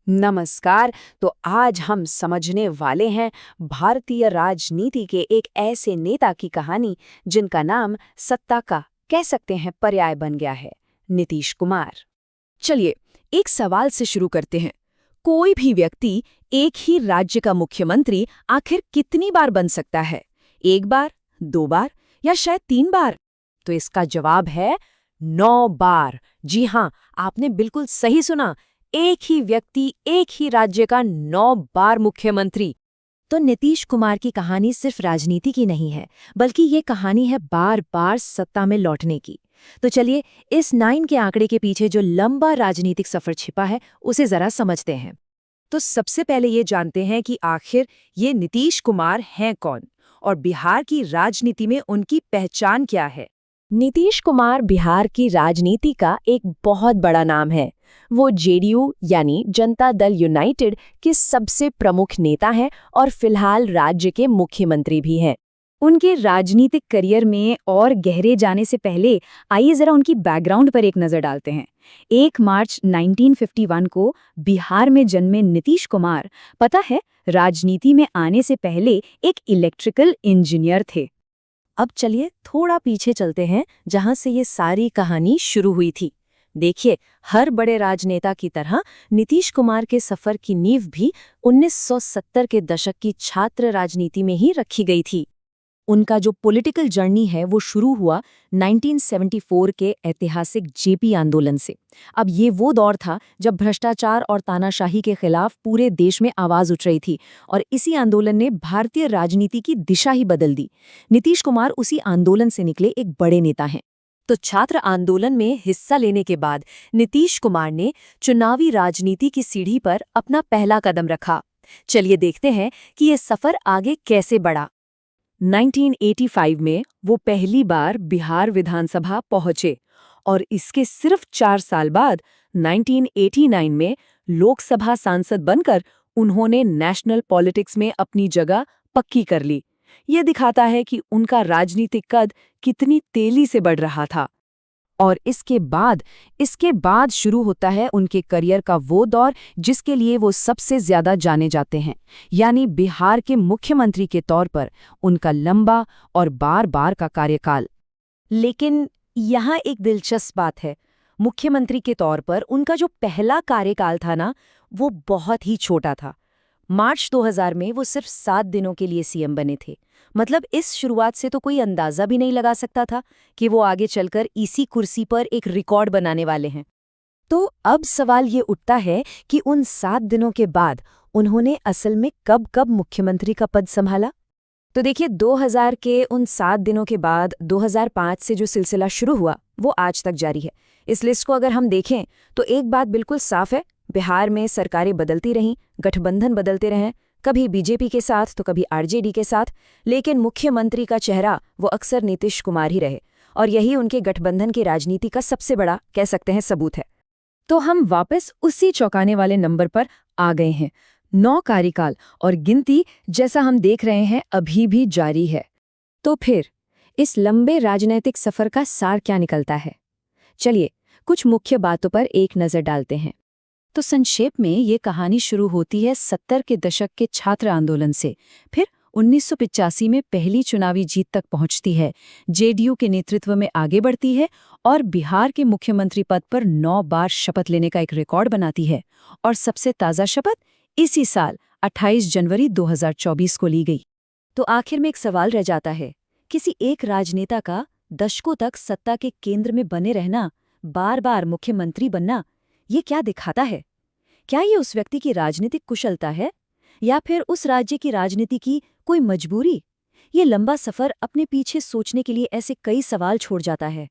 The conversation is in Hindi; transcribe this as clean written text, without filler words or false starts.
नमस्कार। तो आज हम समझने वाले हैं भारतीय राजनीति के एक ऐसे नेता की कहानी जिनका नाम सत्ता का कह सकते हैं पर्याय बन गया है, नीतीश कुमार। चलिए, एक सवाल से शुरू करते हैं। कोई भी व्यक्ति एक ही राज्य का मुख्यमंत्री आखिर कितनी बार बन सकता है? एक बार, 2 बार या शायद 3 बार? तो इसका जवाब है 9 बार। जी हाँ, आपने बिल्कुल सही सुना। एक ही व्यक्ति एक ही राज्य का 9 बार मुख्यमंत्री। तो नीतीश कुमार की कहानी सिर्फ राजनीति की नहीं है, बल्कि ये कहानी है बार बार सत्ता में लौटने की। तो चलिए, इस 9 के आंकड़े के पीछे जो लंबा राजनीतिक सफर छिपा है उसे जरा समझते हैं। तो सबसे पहले ये जानते हैं कि आखिर ये नीतीश कुमार हैं कौन और बिहार की राजनीति में उनकी पहचान क्या है। नीतीश कुमार बिहार की राजनीति का एक बहुत बड़ा नाम है। वो जेडीयू यानी जनता दल यूनाइटेड के सबसे प्रमुख नेता हैं और फिलहाल राज्य के मुख्यमंत्री भी हैं। उनके राजनीतिक करियर में और गहरे जाने से पहले आइए जरा उनकी बैकग्राउंड पर एक नजर डालते हैं। 1 मार्च 1951 को बिहार में जन्मे नीतीश कुमार, पता है, राजनीति में आने से पहले एक इलेक्ट्रिकल इंजीनियर थे। अब चलिए थोड़ा पीछे चलते हैं, जहां से ये सारी कहानी शुरू हुई थी। देखिए, हर बड़े राजनेता की तरह नीतीश कुमार के सफर की नींव भी 1970 के दशक की छात्र राजनीति में ही रखी गई थी। उनका जो पॉलिटिकल जर्नी है वो शुरू हुआ 1974 के ऐतिहासिक जेपी आंदोलन से। अब ये वो दौर था जब भ्रष्टाचार और तानाशाही के खिलाफ पूरे देश में आवाज उठ रही थी और इसी आंदोलन ने भारतीय राजनीति की दिशा ही बदल दी। नीतीश कुमार उसी आंदोलन से निकले एक बड़े नेता हैं। तो छात्र आंदोलन में हिस्सा लेने के बाद नीतीश कुमार ने चुनावी राजनीति की सीढ़ी पर अपना पहला कदम रखा। चलिए देखते हैं कि ये सफर आगे कैसे बढ़ा। 1985 में वो पहली बार बिहार विधानसभा पहुंचे और इसके सिर्फ 4 साल बाद 1989 में लोकसभा सांसद बनकर उन्होंने नेशनल पॉलिटिक्स में अपनी जगह पक्की कर ली। ये दिखाता है कि उनका राजनीतिक कद कितनी तेजी से बढ़ रहा था। और इसके बाद शुरू होता है उनके करियर का वो दौर जिसके लिए वो सबसे ज्यादा जाने जाते हैं, यानी बिहार के मुख्यमंत्री के तौर पर उनका लंबा और बार-बार का कार्यकाल। लेकिन यहाँ एक दिलचस्प बात है, मुख्यमंत्री के तौर पर उनका जो पहला कार्यकाल था ना, वो बहुत ही छोटा था। मार्च 2000 में वो सिर्फ 7 दिनों के लिए सीएम बने थे। मतलब इस शुरुआत से तो कोई अंदाजा भी नहीं लगा सकता था कि वो आगे चलकर इसी कुर्सी पर एक रिकॉर्ड बनाने वाले हैं। तो अब सवाल ये उठता है कि उन 7 दिनों के बाद उन्होंने असल में कब मुख्यमंत्री का पद संभाला। तो देखिए, 2000 के उन 7 दिनों के बाद 2005 से जो सिलसिला शुरू हुआ वो आज तक जारी है। इस लिस्ट को अगर हम देखें तो एक बात बिल्कुल साफ है, बिहार में सरकारें बदलती रहीं, गठबंधन बदलते रहे, कभी बीजेपी के साथ तो कभी आरजेडी के साथ, लेकिन मुख्यमंत्री का चेहरा वो अक्सर नीतीश कुमार ही रहे और यही उनके गठबंधन की राजनीति का सबसे बड़ा, कह सकते हैं, सबूत है। तो हम वापस उसी चौंकाने वाले नंबर पर आ गए हैं। 9 कार्यकाल और गिनती, जैसा हम देख रहे हैं, अभी भी जारी है। तो फिर इस लंबे राजनीतिक सफर का सार क्या निकलता है? चलिए कुछ मुख्य बातों पर एक नजर डालते हैं। तो संक्षेप में ये कहानी शुरू होती है 70 के दशक के छात्र आंदोलन से, फिर 1985 में पहली चुनावी जीत तक पहुंचती है, जेडीयू के नेतृत्व में आगे बढ़ती है और बिहार के मुख्यमंत्री पद पर 9 बार शपथ लेने का एक रिकॉर्ड बनाती है। और सबसे ताज़ा शपथ इसी साल 28 जनवरी 2024 को ली गई। तो आखिर में एक सवाल रह जाता है, किसी एक राजनेता का दशकों तक सत्ता के केंद्र में बने रहना, बार बार मुख्यमंत्री बनना, ये क्या दिखाता है? क्या ये उस व्यक्ति की राजनीतिक कुशलता है या फिर उस राज्य की राजनीति की कोई मजबूरी? ये लंबा सफर अपने पीछे सोचने के लिए ऐसे कई सवाल छोड़ जाता है।